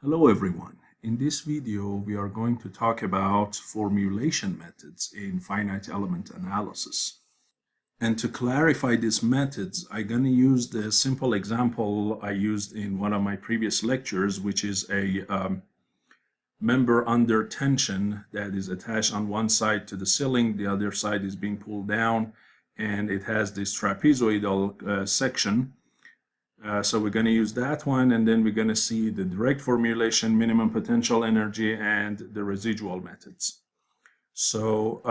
Hello everyone. In this video, we are going to talk about formulation methods in finite element analysis. And to clarify these methods, I'm going to use the simple example I used in one of my previous lectures, which is a member under tension that is attached on one side to the ceiling, the other side is being pulled down, and it has this trapezoidal section. So we're going to use that one, and then we're going to see the direct formulation, minimum potential energy, and the residual methods. So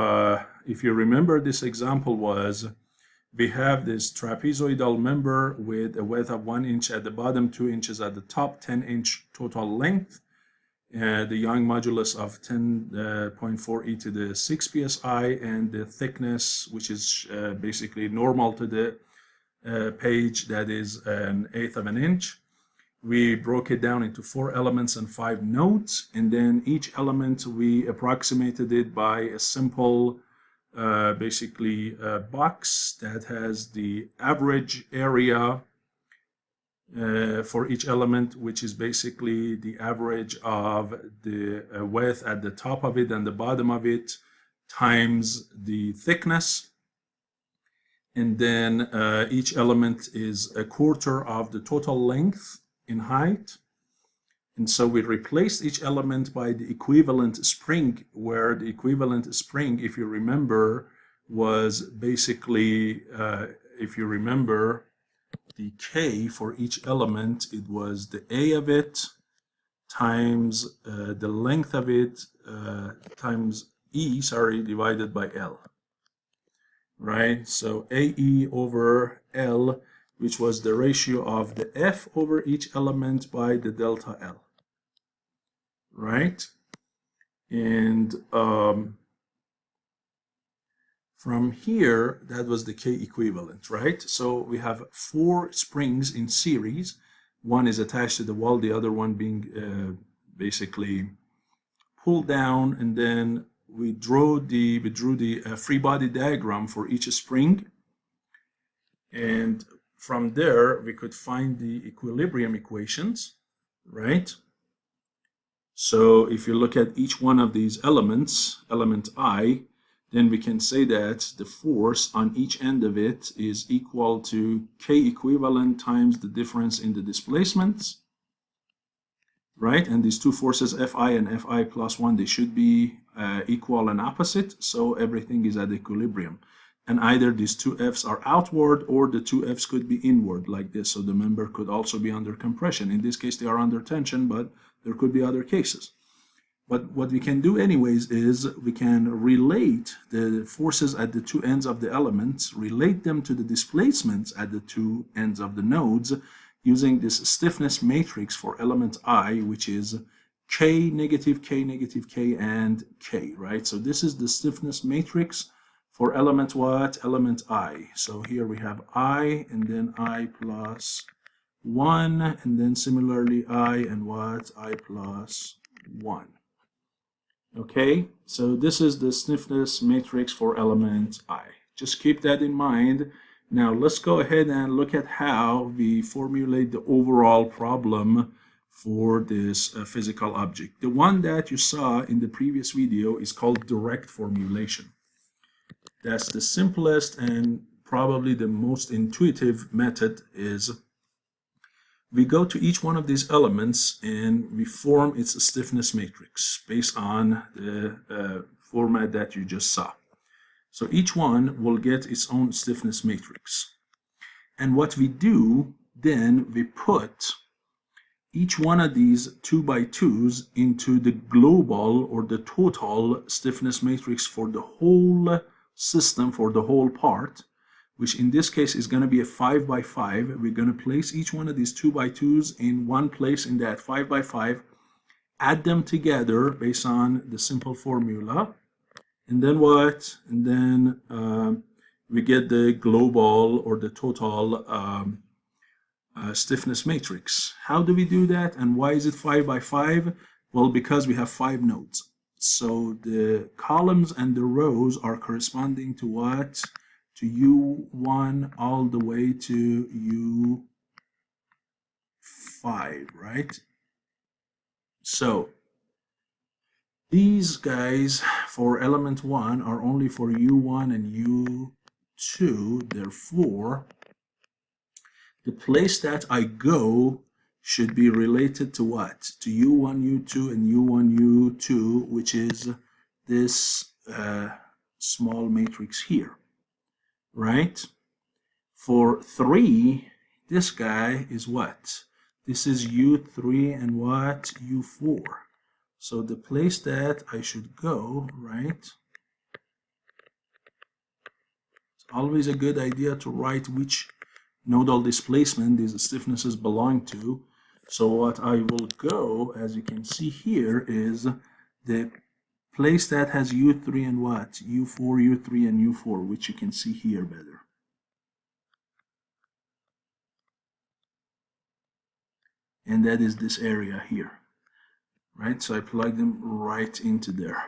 if you remember, this example was we have this trapezoidal member with a width of 1 inch at the bottom, 2 inches at the top, 10-inch total length, the Young modulus of 10.4 e to the 6 psi, and the thickness, which is basically normal to the page, that is 1/8 of an inch. We broke it down into 4 elements and 5 nodes, and then each element we approximated it by a simple basically box that has the average area for each element, which is basically the average of the width at the top of it and the bottom of it times the thickness. And then each element is a quarter of the total length in height. And so we replaced each element by the equivalent spring, where the equivalent spring, if you remember, was basically, if you remember, the K for each element, it was the A of it times the length of it times E, divided by L. Right, so AE over L, which was the ratio of the F over each element by the delta L, right? And from here, that was the K equivalent, right? So we have 4 springs in series. One is attached to the wall, the other one being basically pulled down, and then we drew the free body diagram for each spring, and from there we could find the equilibrium equations, right? So if you look at each one of these elements, element I, then we can say that the force on each end of it is equal to K equivalent times the difference in the displacements, right? And these two forces, Fi and Fi plus 1, they should be equal and opposite, so everything is at equilibrium. And either these two F's are outward or the two F's could be inward, like this. So the member could also be under compression. In this case, they are under tension, but there could be other cases. But what we can do anyways is we can relate the forces at the two ends of the elements, relate them to the displacements at the two ends of the nodes, using this stiffness matrix for element I, which is K, negative K, negative K, and K, right? So this is the stiffness matrix for element what? Element I. So here we have I, and then I plus 1, and then similarly I and what? I plus 1. Okay, so this is the stiffness matrix for element I. Just keep that in mind. Now let's go ahead and look at how we formulate the overall problem for this physical object. The one that you saw in the previous video is called direct formulation. That's the simplest and probably the most intuitive method. Is we go to each one of these elements and we form its stiffness matrix based on the format that you just saw. So each one will get its own stiffness matrix. And what we do, then we put each one of these 2x2s into the global or the total stiffness matrix for the whole system, for the whole part, which in this case is going to be a 5x5. We're going to place each one of these 2x2s in one place in that 5x5, add them together based on the simple formula, and then what? And then we get the global or the total stiffness matrix. How do we do that, and why is it 5x5? Well, because we have 5 nodes. So the columns and the rows are corresponding to what? To U1 all the way to U5, right? So these guys for element 1 are only for U1 and U2. Therefore, the place that I go should be related to what? To U1, U2, and U1, U2, which is this small matrix here, right? For 3, this guy is what? This is U3 and what? U4. So the place that I should go, right? It's always a good idea to write which nodal displacement these stiffnesses belong to. So what I will go, as you can see here, is the place that has U3 and what? U4, U3, and U4, which you can see here better. And that is this area here, right? So I plug them right into there.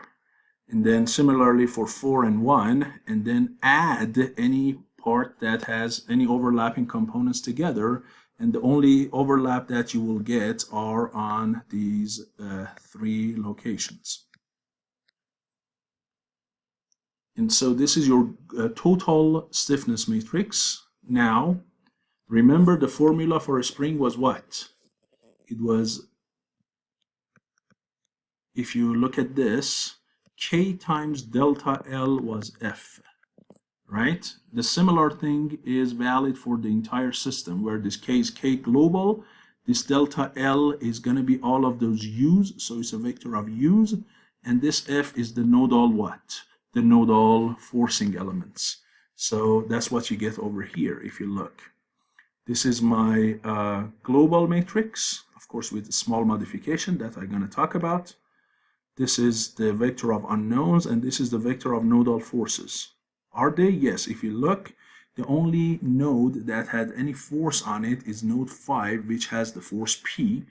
And then similarly for 4 and 1, and then add any part that has any overlapping components together, and the only overlap that you will get are on these 3 locations. And so this is your total stiffness matrix. Now, remember the formula for a spring was what? It was, if you look at this, K times delta L was F, right? The similar thing is valid for the entire system, where this K is K global, this delta L is going to be all of those U's, so it's a vector of U's, and this F is the nodal what? The nodal forcing elements. So that's what you get over here if you look. This is my global matrix, of course with a small modification that I'm going to talk about. This is the vector of unknowns, and this is the vector of nodal forces. Are they? Yes. If you look, the only node that had any force on it is node 5, which has the force P,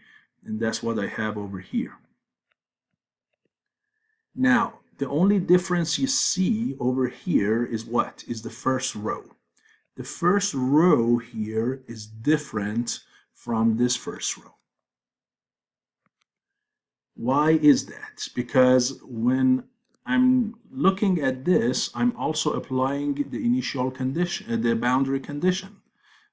and that's what I have over here. Now, the only difference you see over here is what? Is the first row. The first row here is different from this first row. Why is that? Because when I'm looking at this, I'm also applying the initial condition, the boundary condition.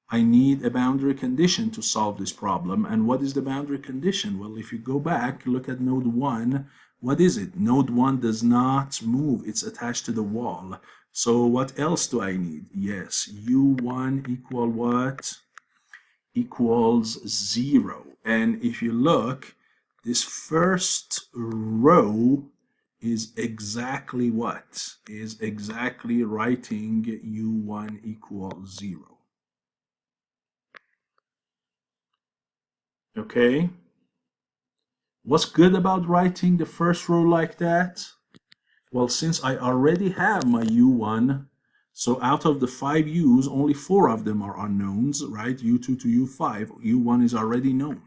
I need a boundary condition to solve this problem. And what is the boundary condition? Well, if you go back, look at node 1, what is it? Node 1 does not move. It's attached to the wall. So what else do I need? Yes, U1 equal what? Equals 0. And if you look, this first row is exactly what? Is exactly writing U1 equals 0. Okay? What's good about writing the first row like that? Well, since I already have my U1, so out of the 5 U's, only 4 of them are unknowns, right? U2 to U5, U1 is already known.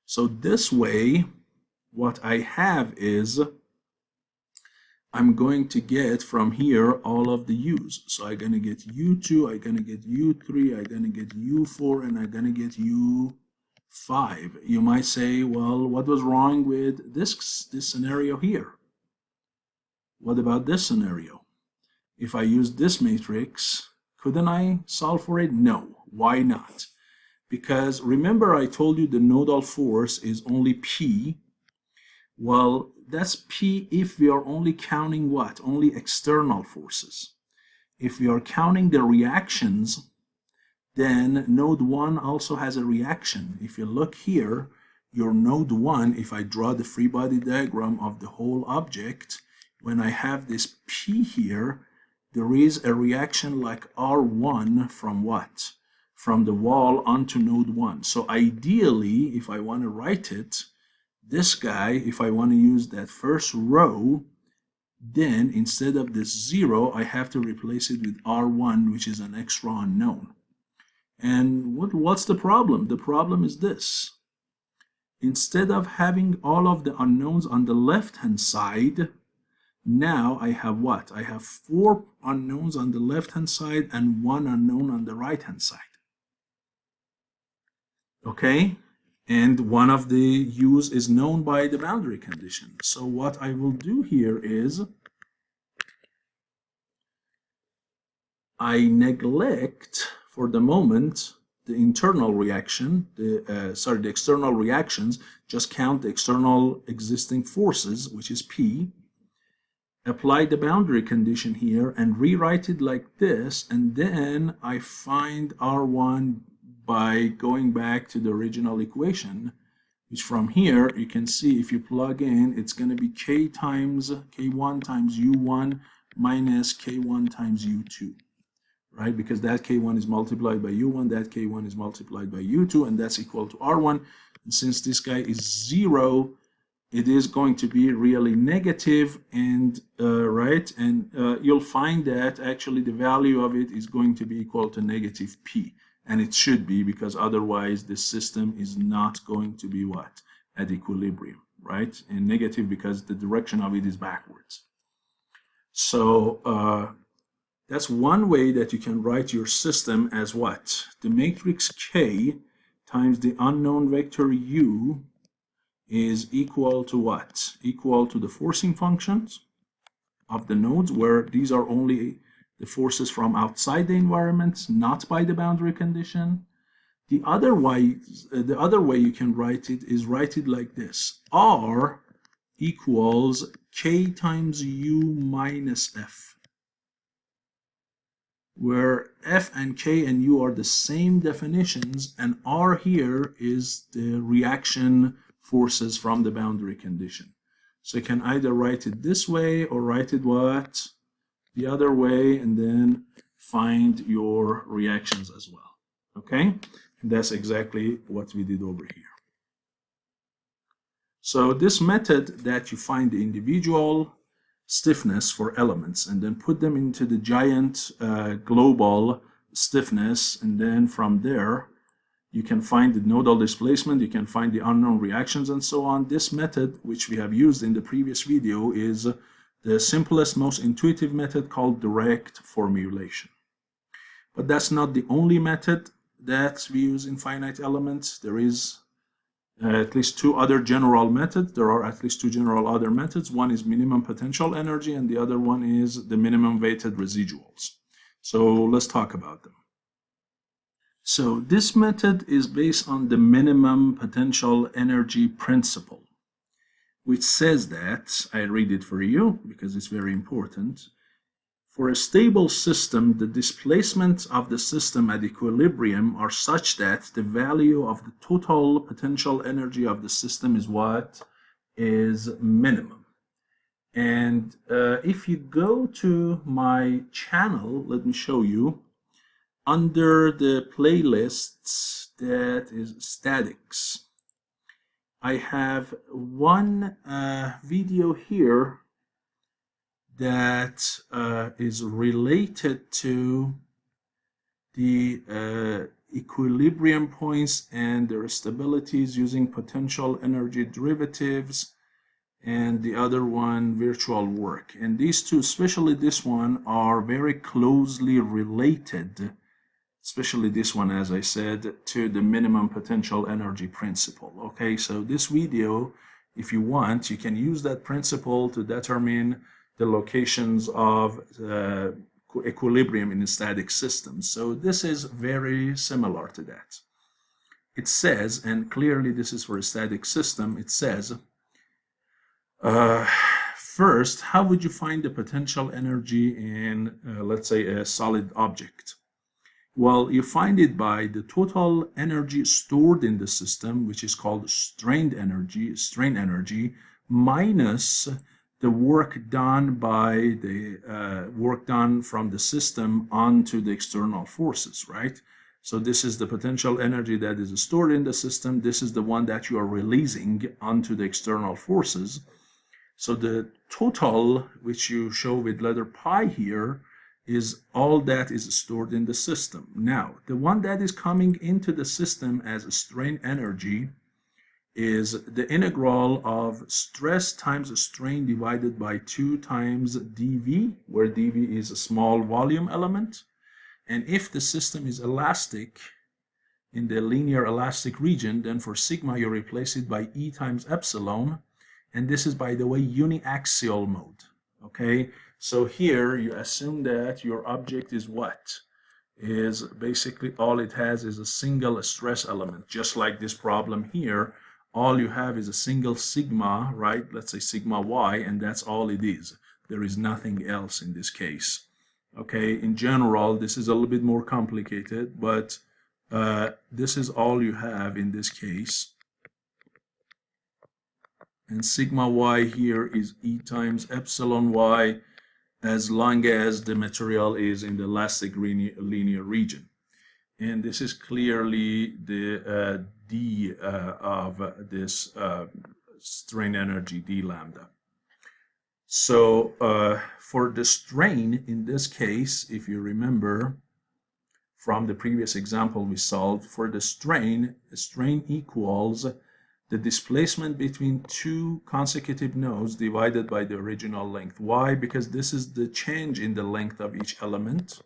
So this way, what I have is, I'm going to get from here all of the U's. So I'm going to get U2, I'm going to get U3, I'm going to get U4, and I'm going to get U5. You might say, well, what was wrong with this scenario here? What about this scenario? If I use this matrix, couldn't I solve for it? No. Why not? Because remember I told you the nodal force is only P. Well, that's P if we are only counting what? Only external forces. If we are counting the reactions, then node 1 also has a reaction. If you look here, your node 1, if I draw the free body diagram of the whole object, when I have this P here, there is a reaction like R1 from what? From the wall onto node 1. So ideally, if I want to write it, this guy, if I want to use that first row, then instead of this 0, I have to replace it with R1, which is an extra unknown. And what's the problem? The problem is this. Instead of having all of the unknowns on the left-hand side, now I have what? I have 4 unknowns on the left-hand side and 1 unknown on the right-hand side. Okay? And one of the u's is known by the boundary condition. So what I will do here is I neglect for the moment the internal reaction, the external reactions, just count the external existing forces, which is P, apply the boundary condition here and rewrite it like this, and then I find R1 by going back to the original equation, which from here you can see if you plug in, it's going to be K times K1 times U1 minus K1 times U2. Right, because that K1 is multiplied by U1, that K1 is multiplied by U2, and that's equal to R1. And since this guy is 0, it is going to be really negative, and right, and you'll find that actually the value of it is going to be equal to negative P, and it should be, because otherwise this system is not going to be what? At equilibrium, right? And negative because the direction of it is backwards. So that's one way that you can write your system as what? The matrix K times the unknown vector U is equal to what? Equal to the forcing functions of the nodes, where these are only the forces from outside the environment, not by the boundary condition. The other way you can write it is write it like this. R equals K times U minus F, where F and K and U are the same definitions, and R here is the reaction forces from the boundary condition. So you can either write it this way or write it what? The other way, and then find your reactions as well. Okay? And that's exactly what we did over here. So this method that you find the individual stiffness for elements and then put them into the giant global stiffness, and then from there you can find the nodal displacement, you can find the unknown reactions, and so on. This method, which we have used in the previous video, is the simplest, most intuitive method called direct formulation. But that's not the only method that we use in finite elements. There is at least two other general methods. There are at least two general other methods. One is minimum potential energy, and the other one is the minimum weighted residuals. So let's talk about them. So this method is based on the minimum potential energy principle, which says that, I read it for you because it's very important. For a stable system, the displacements of the system at equilibrium are such that the value of the total potential energy of the system is what? Is minimum. And if you go to my channel, let me show you, under the playlists that is statics, I have one video here that is related to the equilibrium points and their stabilities using potential energy derivatives, and the other one virtual work. And these two, especially this one, are very closely related, especially this one, as I said, to the minimum potential energy principle. Okay, so this video, if you want, you can use that principle to determine the locations of equilibrium in a static system. So this is very similar to that. It says, and clearly this is for a static system, it says, first, how would you find the potential energy in, let's say, a solid object? Well, you find it by the total energy stored in the system, which is called strain energy, minus the work done by the work done from the system onto the external forces, right? So this is the potential energy that is stored in the system. This is the one that you are releasing onto the external forces. So the total, which you show with letter pi here, is all that is stored in the system. Now, the one that is coming into the system as a strain energy is the integral of stress times strain divided by 2 times dV, where dV is a small volume element. And if the system is elastic, in the linear elastic region, then for sigma you replace it by E times epsilon, and this is, by the way, uniaxial mode. Okay, so here you assume that your object is what? Is basically all it has is a single stress element, just like this problem here. All you have is a single sigma, right? Let's say sigma y, and that's all it is. There is nothing else in this case. Okay, in general, this is a little bit more complicated, but this is all you have in this case. And sigma y here is E times epsilon y, as long as the material is in the elastic linear region. And this is clearly the d of this strain energy, d lambda. So for the strain, in this case, if you remember from the previous example we solved, for the strain equals the displacement between two consecutive nodes divided by the original length. Why? Because this is the change in the length of each element,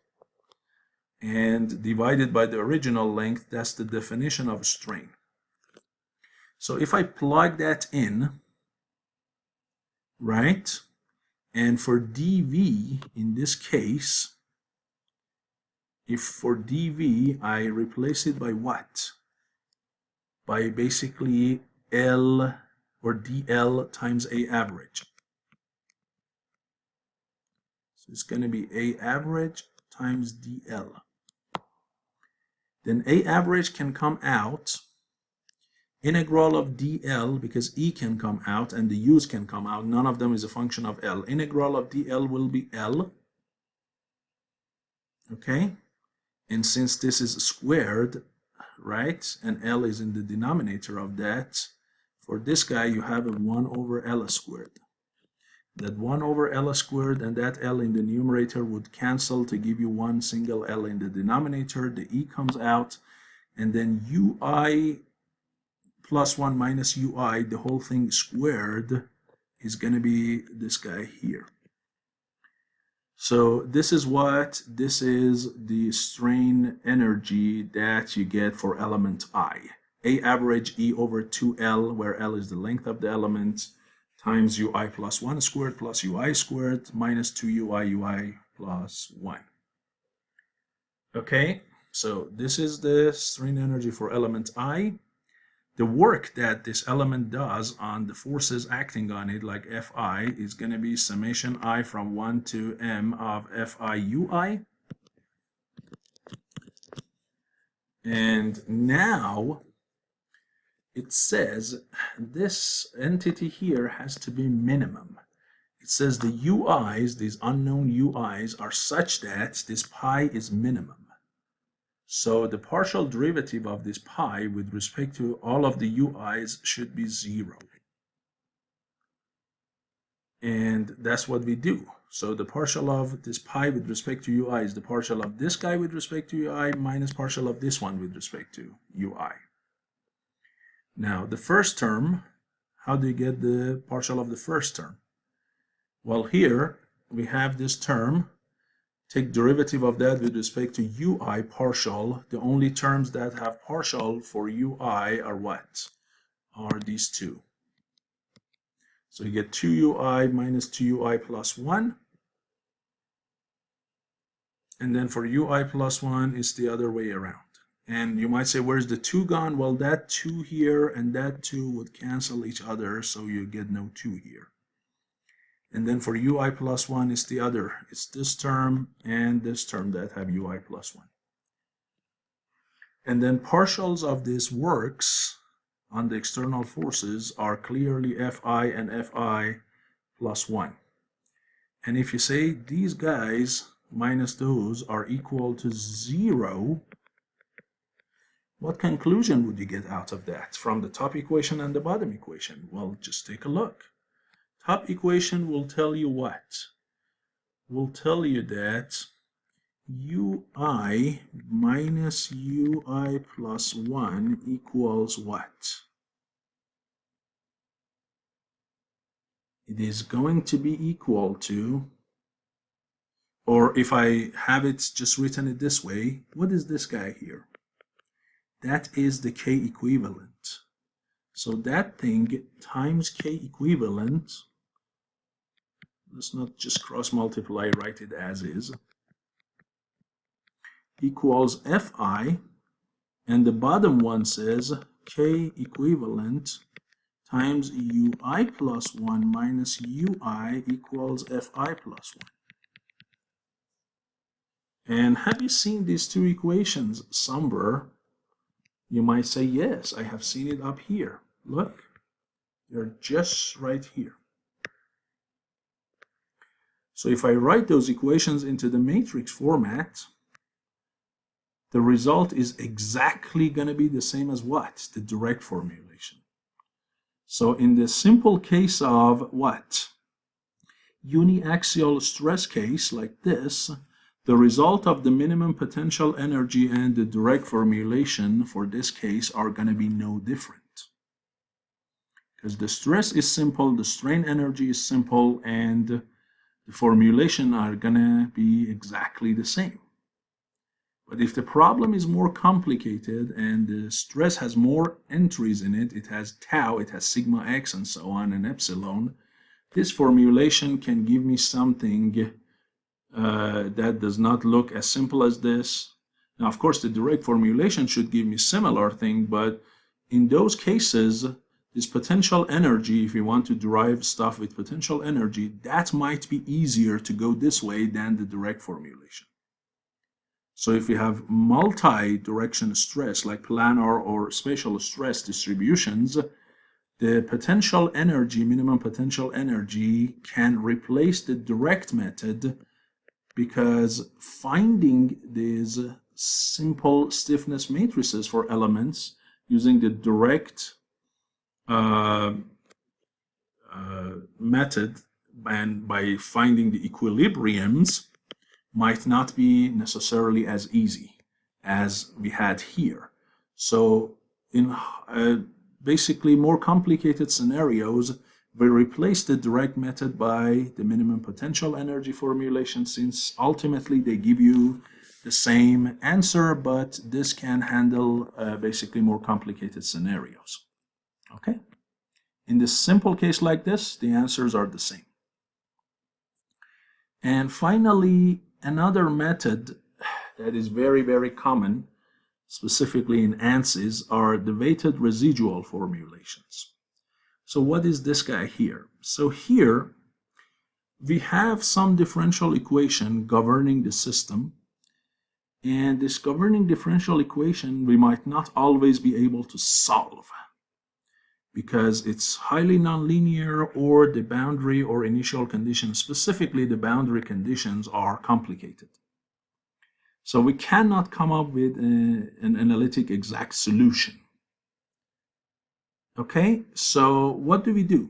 and divided by the original length, that's the definition of strain. So if I plug that in, right, and for dV in this case, if for dV I replace it by what? By basically L or dL times A average. So it's going to be A average times dL. Then A average can come out, integral of dL, because E can come out and the U's can come out. None of them is a function of L. Integral of dL will be L. Okay? And since this is squared, right, and L is in the denominator of that, for this guy you have a 1 over L squared. That 1 over L squared and that L in the numerator would cancel to give you one single L in the denominator. The E comes out, and then UI plus 1 minus UI, the whole thing squared, is going to be this guy here. So this is the strain energy that you get for element I. A average E over 2L, where L is the length of the element, times UI plus 1 squared plus UI squared minus 2UI UI plus 1. Okay, so this is the strain energy for element I. The work that this element does on the forces acting on it, like Fi, is going to be summation I from 1 to M of Fi UI. And now it says this entity here has to be minimum. It says the UIs, these unknown UIs, are such that this pi is minimum. So the partial derivative of this pi with respect to all of the UIs should be 0. And that's what we do. So the partial of this pi with respect to UI is the partial of this guy with respect to UI minus partial of this one with respect to UI. Now the first term, how do you get the partial of the first term? Well, here we have this term. Take derivative of that with respect to UI partial. The only terms that have partial for UI are what? Are these two. So you get 2UI minus 2UI plus 1. And then for UI plus 1 is the other way around. And you might say, where's the 2 gone? Well, that 2 here and that 2 would cancel each other, so you get no 2 here. And then for UI plus 1 is the other. It's this term and this term that have UI plus 1. And then partials of this works on the external forces are clearly Fi and Fi plus 1. And if you say these guys minus those are equal to 0, what conclusion would you get out of that from the top equation and the bottom equation? Well, just take a look. Top equation will tell you what? Will tell you that UI minus UI plus 1 equals what? It is going to be equal to, or if I have it just written it this way, what is this guy here? that is the K equivalent. So that thing times K equivalent, let's not just cross multiply, write it as is, equals Fi, and the bottom one says K equivalent times Ui plus 1 minus Ui equals Fi plus 1. And have you seen these two equations somewhere? You might say, yes, I have seen it up here. Look, they're just right here. So if I write those equations into the matrix format, the result is exactly going to be the same as what? The direct formulation. So in the simple case of what? Uniaxial stress case like this, the result of the minimum potential energy and the direct formulation for this case are going to be no different. Because the stress is simple, the strain energy is simple, and the formulation are going to be exactly the same. But if the problem is more complicated and the stress has more entries in it, it has tau, it has sigma x and so on, and epsilon, this formulation can give me something that does not look as simple as this. Now, of course, the direct formulation should give me similar thing, but in those cases, this potential energy, if you want to derive stuff with potential energy, that might be easier to go this way than the direct formulation. So if you have multi-direction stress, like planar or spatial stress distributions, the potential energy, minimum potential energy, can replace the direct method, because finding these simple stiffness matrices for elements using the direct method and by finding the equilibriums might not be necessarily as easy as we had here. So in basically more complicated scenarios, we replace the direct method by the minimum potential energy formulation, since ultimately they give you the same answer, but this can handle basically more complicated scenarios. Okay? In this simple case like this, the answers are the same. And finally, another method that is very, very common, specifically in ANSYS, are the weighted residual formulations. So what is this guy here? So here we have some differential equation governing the system, and this governing differential equation we might not always be able to solve because it's highly nonlinear, or the boundary or initial conditions, specifically the boundary conditions, are complicated. So we cannot come up with an analytic exact solution. Okay, so what do?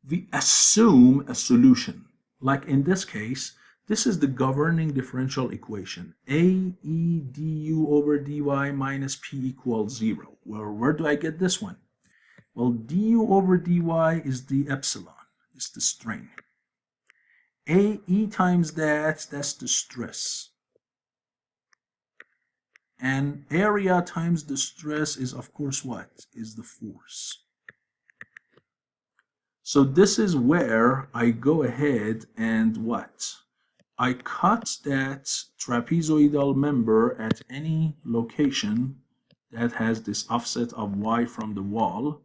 We assume a solution. Like in this case, this is the governing differential equation. AE du over dy minus p equals 0. Well, where do I get this one? Well, du over dy is the epsilon, is the strain. AE times that's the stress. And area times the stress is, of course, what? Is the force. So this is where I go ahead and what? I cut that trapezoidal member at any location that has this offset of y from the wall,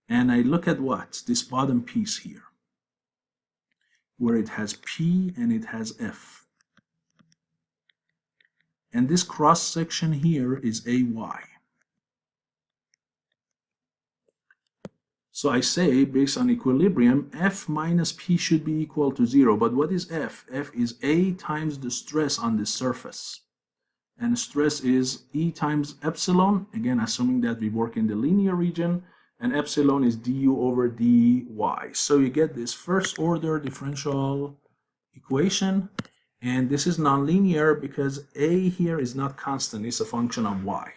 and I look at what? This bottom piece here, where it has P and it has F. And this cross section here is AY. So I say, based on equilibrium, F minus P should be equal to 0. But what is F? F is A times the stress on the surface. And stress is E times epsilon, again assuming that we work in the linear region, and epsilon is du over dy. So you get this first order differential equation, and this is nonlinear because A here is not constant, it's a function of y.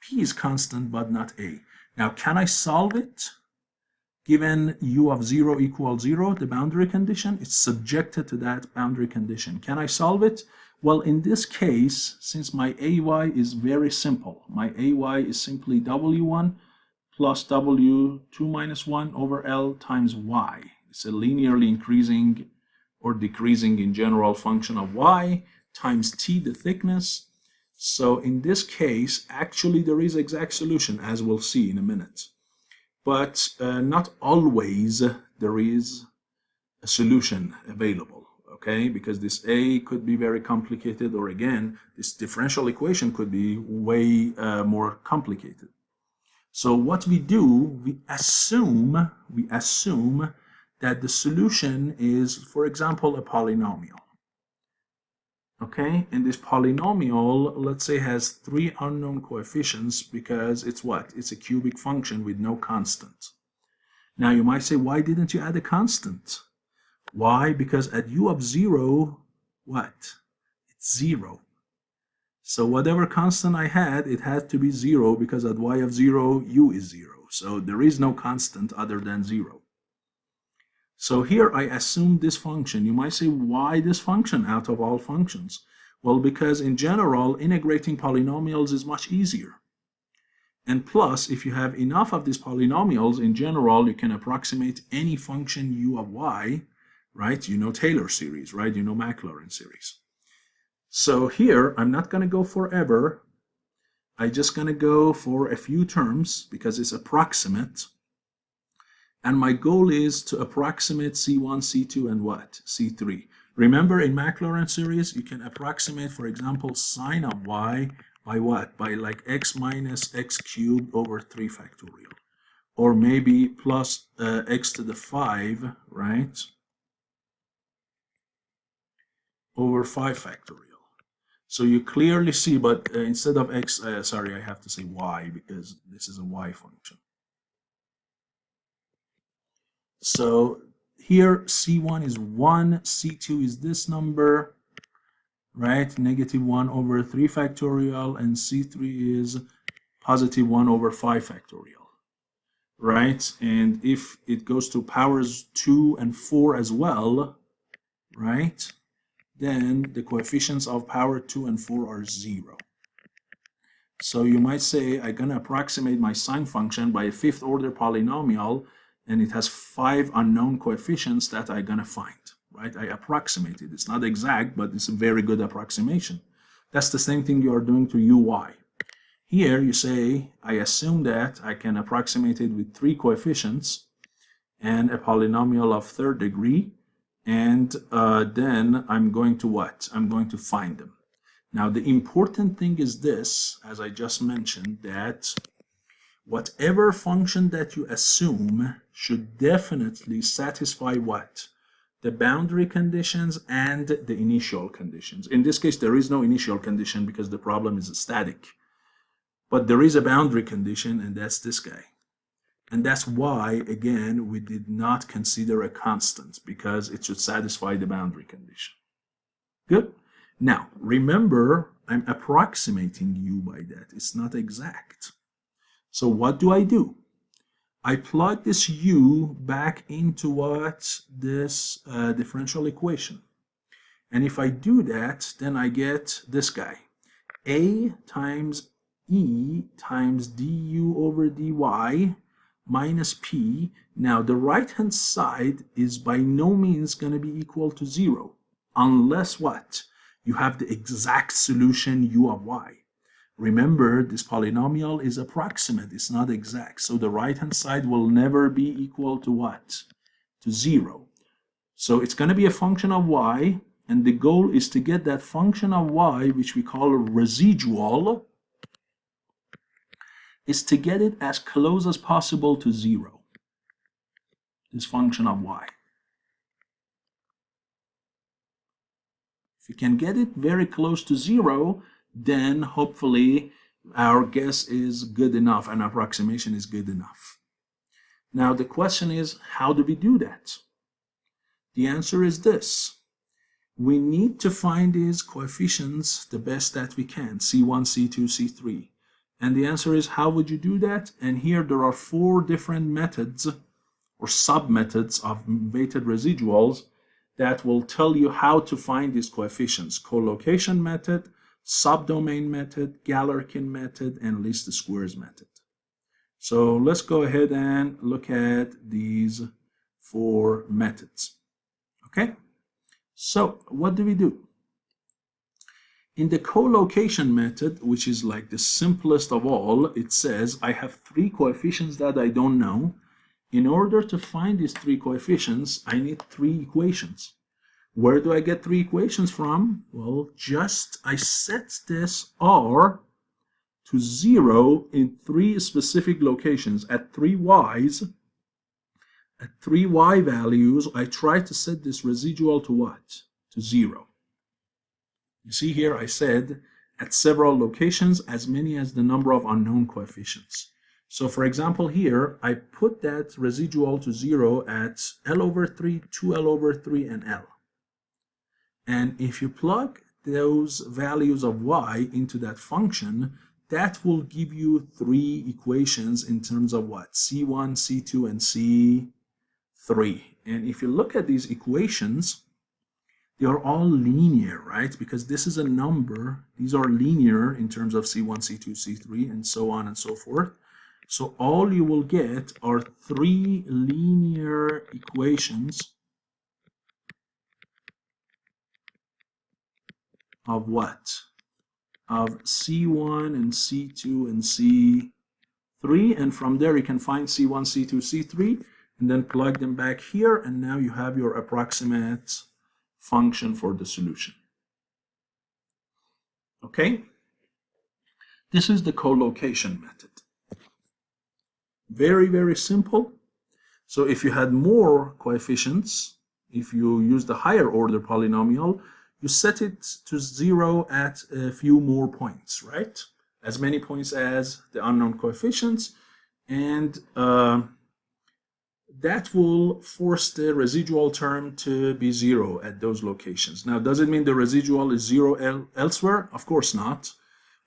P is constant but not A. Now can I solve it? Given u of 0 equals 0, the boundary condition, it's subjected to that boundary condition. Can I solve it? Well, in this case, since my AY is very simple, my AY is simply W1 plus W2 minus 1 over L times Y. It's a linearly increasing or decreasing in general function of Y times T, the thickness. So in this case, actually there is exact solution, as we'll see in a minute. But not always there is a solution available, okay? Because this A could be very complicated, or again, this differential equation could be way more complicated. So what we do, we assume that the solution is, for example, a polynomial. Okay, and this polynomial, let's say, has 3 unknown coefficients because it's what? It's a cubic function with no constant. Now you might say, why didn't you add a constant? Why? Because at u of 0, what? It's 0. So whatever constant I had, it had to be 0 because at y of 0, u is 0. So there is no constant other than 0. So here I assume this function. You might say, why this function out of all functions? Well, because in general, integrating polynomials is much easier. And plus, if you have enough of these polynomials, in general, you can approximate any function u of y, right? You know Taylor series, right? You know Maclaurin series. So here, I'm not going to go forever. I'm just going to go for a few terms because it's approximate. And my goal is to approximate C1, C2, and what? C3. Remember, in Maclaurin series, you can approximate, for example, sine of y by what? By like x minus x cubed over 3 factorial. Or maybe plus x to the 5, right? Over 5 factorial. So you clearly see, but instead of x, sorry, I have to say y because this is a y function. So here C1 is 1, C2 is this number, right? Negative 1 over 3 factorial, and C3 is positive 1 over 5 factorial, right? And if it goes to powers 2 and 4 as well, right? Then the coefficients of power 2 and 4 are 0. So you might say, I'm going to approximate my sine function by a 5th order polynomial, and it has 5 unknown coefficients that I'm going to find, right? I approximate it. It's not exact, but it's a very good approximation. That's the same thing you are doing to uy. Here you say, I assume that I can approximate it with 3 coefficients and a polynomial of 3rd degree, and then I'm going to what? I'm going to find them. Now the important thing is this, as I just mentioned, that whatever function that you assume should definitely satisfy what? The boundary conditions and the initial conditions. In this case, there is no initial condition because the problem is static. But there is a boundary condition, and that's this guy. And that's why, again, we did not consider a constant, because it should satisfy the boundary condition. Good? Now, remember, I'm approximating u by that. It's not exact. So what do? I plug this u back into what? This differential equation. And if I do that, then I get this guy. A times E times du over dy minus p. Now the right-hand side is by no means going to be equal to 0. Unless what? You have the exact solution u of y. Remember, this polynomial is approximate, it's not exact. So the right-hand side will never be equal to what? To 0. So it's going to be a function of y, and the goal is to get that function of y, which we call a residual, is to get it as close as possible to 0. This function of y. If you can get it very close to 0, then hopefully our guess is good enough, an approximation is good enough. Now the question is, how do we do that? The answer is this. We need to find these coefficients the best that we can, C1, C2, C3. And the answer is, how would you do that? And here there are 4 different methods or sub-methods of weighted residuals that will tell you how to find these coefficients: collocation method, subdomain method, Galerkin method, and least squares method. So let's go ahead and look at these 4 methods. Okay, so what do we do? In the collocation method, which is like the simplest of all, it says I have 3 coefficients that I don't know. In order to find these 3 coefficients, I need 3 equations. Where do I get 3 equations from? Well, I set this R to 0 in 3 specific locations. At 3 y's, at 3 y values, I try to set this residual to what? To 0. You see here I said at several locations, as many as the number of unknown coefficients. So for example here, I put that residual to 0 at L over 3, 2L over 3, and L. And if you plug those values of y into that function, that will give you 3 equations in terms of what? C1, C2, and C3. And if you look at these equations, they are all linear, right? Because this is a number. These are linear in terms of C1, C2, C3, and so on and so forth. So all you will get are 3 linear equations of what? Of C1 and C2 and C3. And from there you can find C1, C2, C3, and then plug them back here, and now you have your approximate function for the solution. Okay? This is the collocation method. Very, very simple. So if you had more coefficients, if you use the higher order polynomial, you set it to 0 at a few more points, right? As many points as the unknown coefficients, and that will force the residual term to be 0 at those locations. Now, does it mean the residual is 0 elsewhere? Of course not.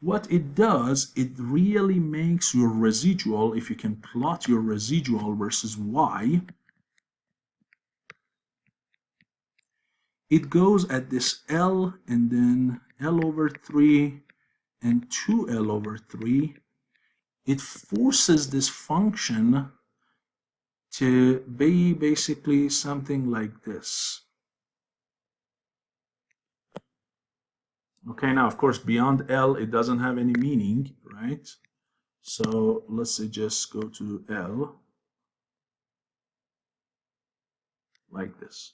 What it does, it really makes your residual, if you can plot your residual versus y, it goes at this L and then L over 3 and 2L over 3. It forces this function to be basically something like this. Okay, now of course beyond L it doesn't have any meaning, right? So let's say just go to L like this.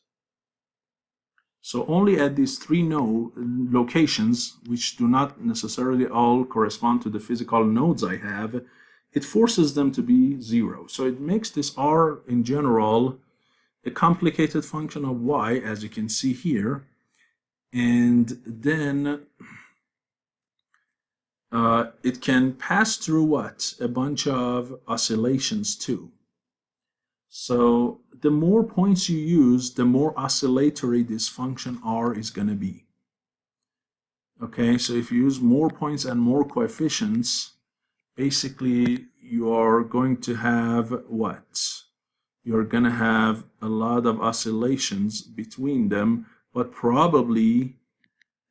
So only at these 3 locations, which do not necessarily all correspond to the physical nodes I have, it forces them to be 0. So it makes this R in general a complicated function of y, as you can see here. And then it can pass through what? A bunch of oscillations too. So the more points you use, the more oscillatory this function R is going to be. Okay, so if you use more points and more coefficients, basically you are going to have what? You're going to have a lot of oscillations between them, but probably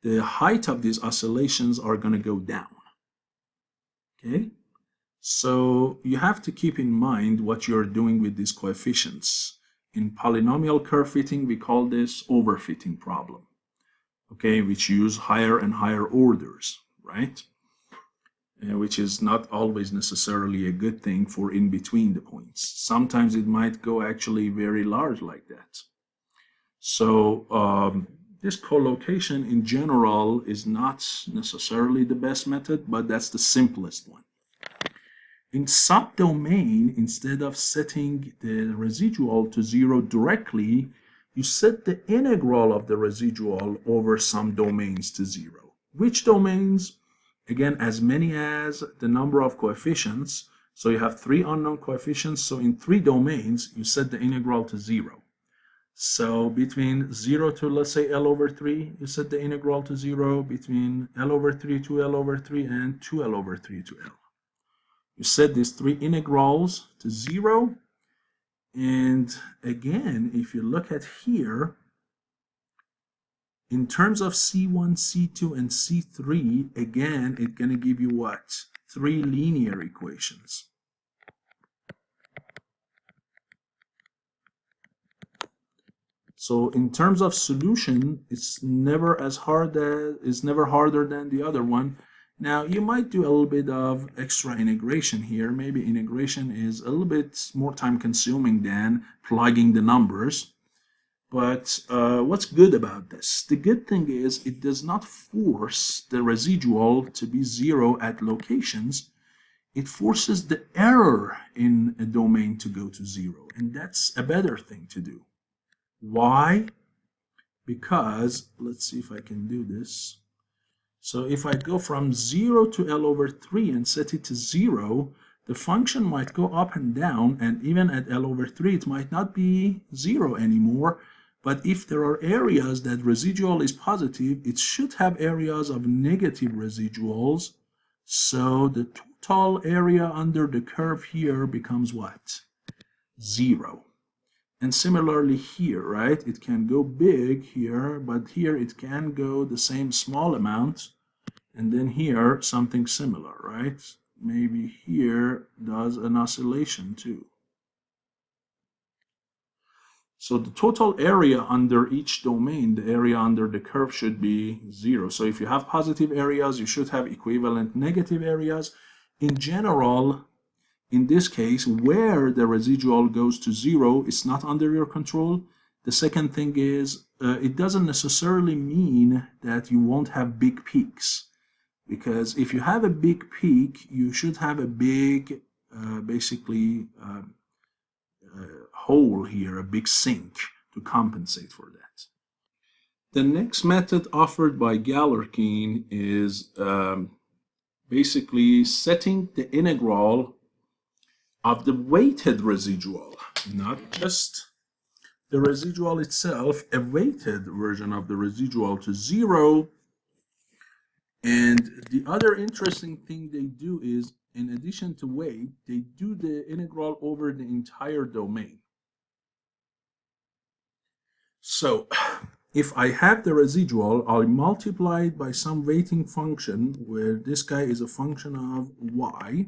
the height of these oscillations are going to go down. Okay, so you have to keep in mind what you're doing with these coefficients. In polynomial curve fitting, we call this overfitting problem. Okay, which use higher and higher orders, right? Which is not always necessarily a good thing for in between the points. Sometimes it might go actually very large like that. So this collocation in general is not necessarily the best method, but that's the simplest one. In subdomain, instead of setting the residual to 0 directly, you set the integral of the residual over some domains to 0. Which domains? Again, as many as the number of coefficients. So you have 3 unknown coefficients. So in 3 domains, you set the integral to 0. So between 0 to, let's say, L over 3, you set the integral to 0. Between L over 3 to L over 3 and 2L over 3 to L. You set these 3 integrals to 0. And again, if you look at here, In terms of C1, C2, and C3, again, it's going to give you what? 3 linear equations. So in terms of solution, it's never harder than the other one. Now you might do a little bit of extra integration here. Maybe integration is a little bit more time consuming than plugging the numbers. But what's good about this? The good thing is it does not force the residual to be 0 at locations. It forces the error in a domain to go to 0. And that's a better thing to do. Why? Because, let's see if I can do this. So if I go from 0 to L over 3 and set it to 0, the function might go up and down, and even at L over 3, it might not be 0 anymore. But if there are areas that residual is positive, it should have areas of negative residuals. So the total area under the curve here becomes what? 0. And similarly here, right? It can go big here, but here it can go the same small amount. And then here, something similar, right? Maybe here does an oscillation too. So the total area under each domain, the area under the curve, should be 0. So if you have positive areas, you should have equivalent negative areas. In general, in this case, where the residual goes to 0, it's not under your control. The second thing is, it doesn't necessarily mean that you won't have big peaks. Because if you have a big peak, you should have a big, hole here, a big sink to compensate for that. The next method offered by Galerkin is basically setting the integral of the weighted residual, not just the residual itself, a weighted version of the residual to 0. And the other interesting thing they do is, in addition to weight, they do the integral over the entire domain. So if I have the residual, I'll multiply it by some weighting function where this guy is a function of y.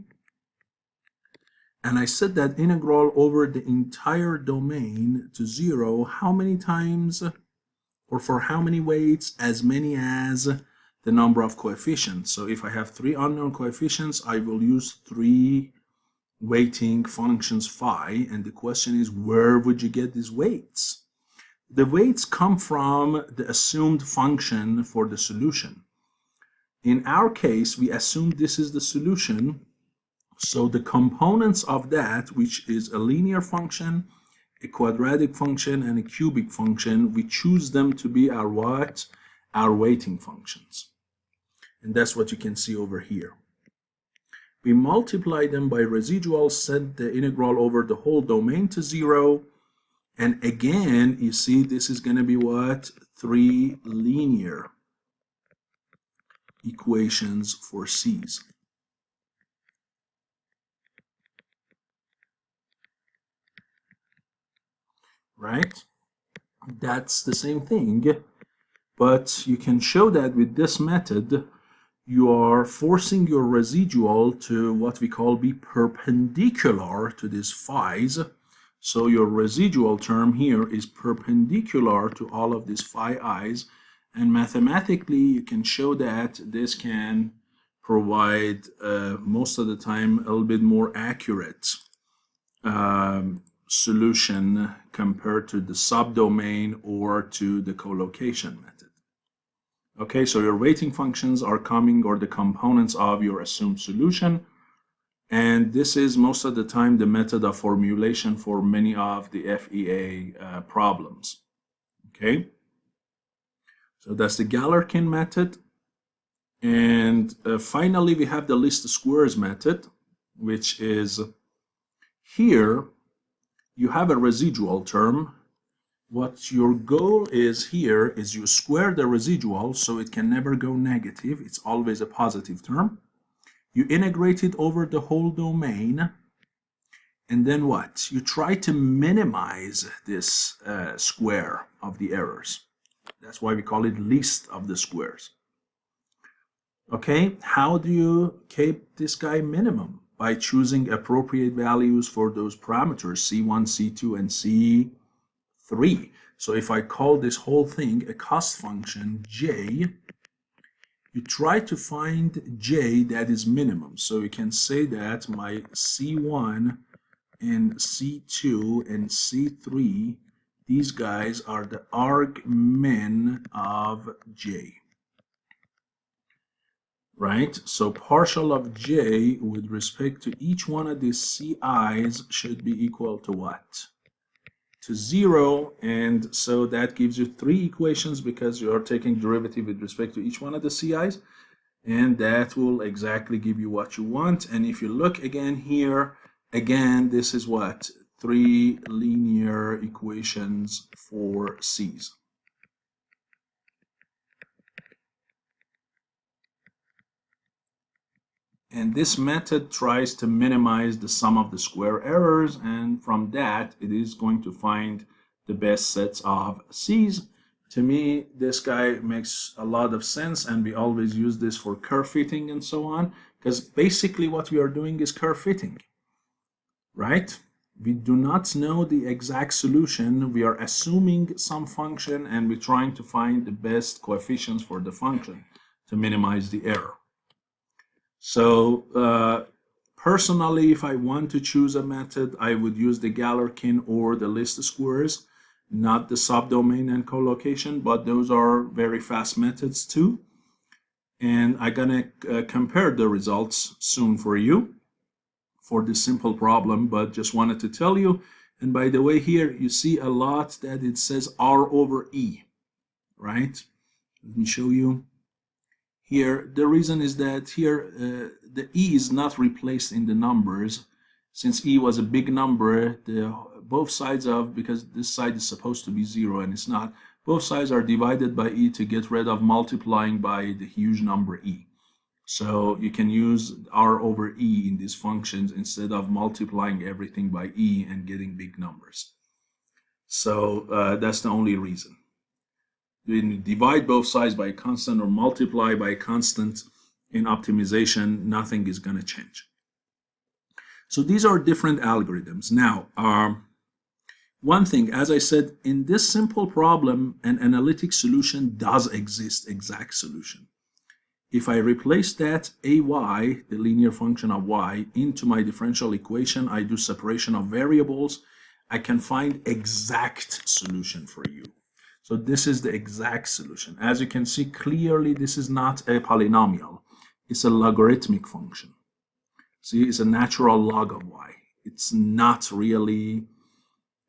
And I set that integral over the entire domain to 0. How many times, or for how many weights? As many as the number of coefficients. So if I have 3 unknown coefficients, I will use 3 weighting functions phi. And the question is, where would you get these weights? The weights come from the assumed function for the solution. In our case, we assume this is the solution. So the components of that, which is a linear function, a quadratic function, and a cubic function, we choose them to be our what? Our weighting functions. And that's what you can see over here. We multiply them by residual, set the integral over the whole domain to 0. And again, you see this is going to be what? 3 linear equations for C's. Right? That's the same thing, but you can show that with this method, you are forcing your residual to what we call be perpendicular to these phi's. So your residual term here is perpendicular to all of these phi i's, and mathematically you can show that this can provide most of the time a little bit more accurate solution compared to the subdomain or to the collocation method. Okay, so your weighting functions are coming, or the components of your assumed solution. And this is most of the time the method of formulation for many of the FEA problems. Okay, so that's the Galerkin method. And finally, we have the least squares method, which is here you have a residual term. What your goal is here is you square the residual so it can never go negative. It's always a positive term. You integrate it over the whole domain, and then what? You try to minimize this square of the errors. That's why we call it least of the squares. Okay, how do you keep this guy minimum? By choosing appropriate values for those parameters, C1, C2, and C3. So if I call this whole thing a cost function, J, you try to find J that is minimum. So you can say that my C1 and C2 and C3, these guys are the argmin of J. Right? So partial of J with respect to each one of these CI's should be equal to what? To 0, and so that gives you 3 equations because you are taking derivative with respect to each one of the CI's, and that will exactly give you what you want. And if you look again here, again, this is what? 3 linear equations for C's. And this method tries to minimize the sum of the square errors, and from that it is going to find the best sets of C's. To me, this guy makes a lot of sense, and we always use this for curve fitting and so on, because basically what we are doing is curve fitting, right? We do not know the exact solution. We are assuming some function, and we're trying to find the best coefficients for the function to minimize the error. So personally, if I want to choose a method, I would use the Galerkin or the list squares, not the subdomain and collocation, but those are very fast methods too. And I'm gonna compare the results soon for you for this simple problem, but just wanted to tell you. And by the way, here you see a lot that it says R over E, right? Let me show you. Here, the reason is that here the E is not replaced in the numbers. Since E was a big number, both sides of, because this side is supposed to be 0 and it's not, both sides are divided by E to get rid of multiplying by the huge number E. So you can use R over E in these functions instead of multiplying everything by E and getting big numbers. So that's the only reason. When you divide both sides by a constant or multiply by a constant in optimization, nothing is going to change. So these are different algorithms. Now, one thing, as I said, in this simple problem, an analytic solution does exist, exact solution. If I replace that AY, the linear function of Y, into my differential equation, I do separation of variables, I can find exact solution for you. So this is the exact solution. As you can see clearly, this is not a polynomial. It's a logarithmic function. See, it's a natural log of y. It's not really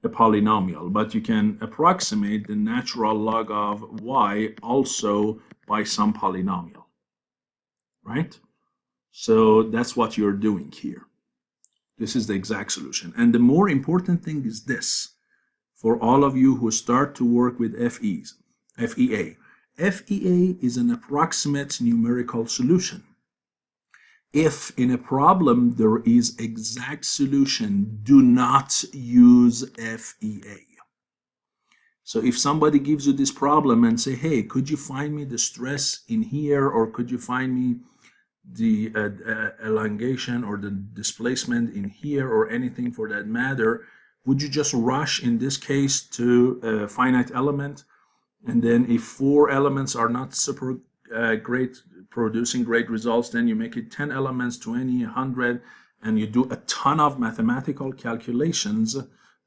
a polynomial, but you can approximate the natural log of y also by some polynomial, right? So that's what you're doing here. This is the exact solution. And the more important thing is this. For all of you who start to work with FEA. FEA is an approximate numerical solution. If in a problem there is exact solution, do not use FEA. So if somebody gives you this problem and say, hey, could you find me the stress in here, or could you find me the elongation or the displacement in here, or anything for that matter, would you just rush in this case to a finite element? And then if 4 elements are not super great, producing great results, then you make it 10 elements, 20, 100, and you do a ton of mathematical calculations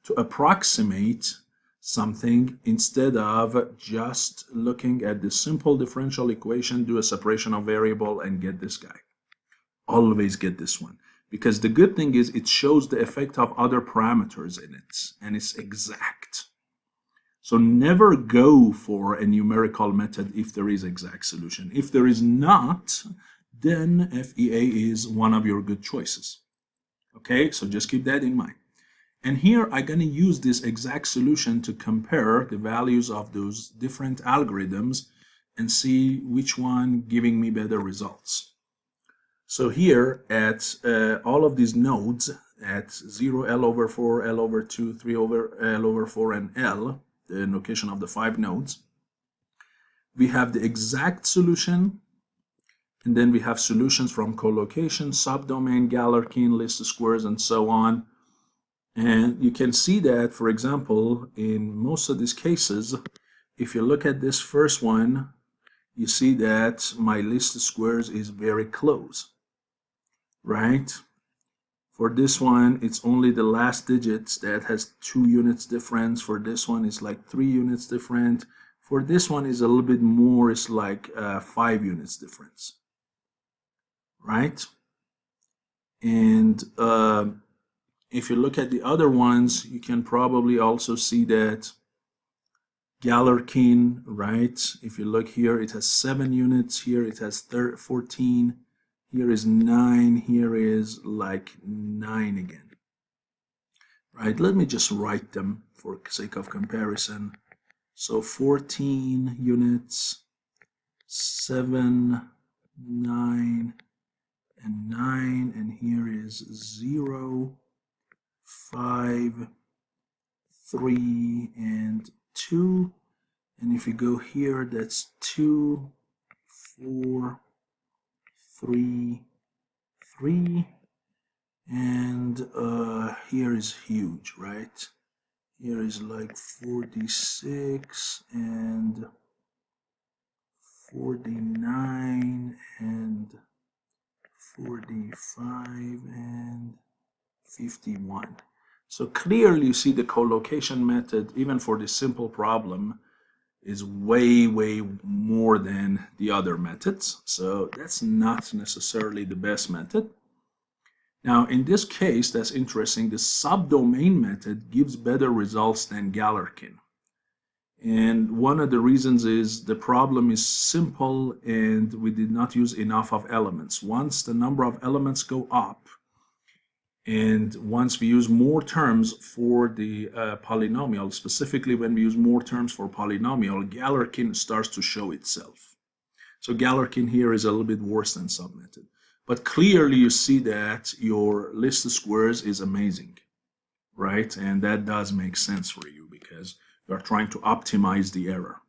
to approximate something instead of just looking at the simple differential equation, do a separation of variable, and get this guy. Always get this one. Because the good thing is it shows the effect of other parameters in it, and it's exact. So never go for a numerical method if there is exact solution. If there is not, then FEA is one of your good choices. Okay, so just keep that in mind. And here I'm going to use this exact solution to compare the values of those different algorithms and see which one giving me better results. So here at all of these nodes at 0, L over 4, L over 2, 3 over L over 4, and L, the location of the 5 nodes, we have the exact solution, and then we have solutions from collocation, subdomain, Galerkin, least squares, and so on. And you can see that, for example, in most of these cases, if you look at this first one, you see that my least squares is very close, right? For this one, it's only the last digits that has 2 units difference. For this one, it's like 3 units different. For this one, is a little bit more. It's like 5 units difference, right? And if you look at the other ones, you can probably also see that Galerkin, right? If you look here, it has 7 units. Here it has 14. Here is 9. Here is like 9 again. Right? Let me just write them for sake of comparison. So 14 units, 7, 9, and 9. And here is 0, 5, 3, and 2. And if you go here, that's 2, 4, 3, 3, and here is huge, right? Here is like 46 and 49 and 45 and 51. So clearly you see the collocation method, even for this simple problem, is way more than the other methods. So that's not necessarily the best method. Now in this case, that's interesting, the subdomain method gives better results than Galerkin. And one of the reasons is the problem is simple and we did not use enough of elements. Once the number of elements go up, and once we use more terms for the polynomial, specifically when we use more terms for polynomial, Galerkin starts to show itself. So Galerkin here is a little bit worse than submethod. But clearly you see that your list of squares is amazing, right? And that does make sense for you because you are trying to optimize the error.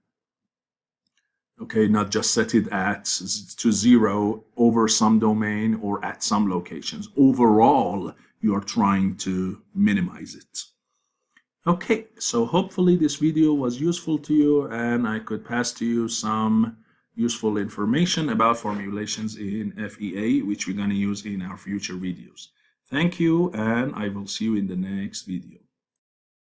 Okay, not just set it to 0 over some domain or at some locations. Overall, you are trying to minimize it. Okay, so hopefully this video was useful to you and I could pass to you some useful information about formulations in FEA, which we're going to use in our future videos. Thank you, and I will see you in the next video.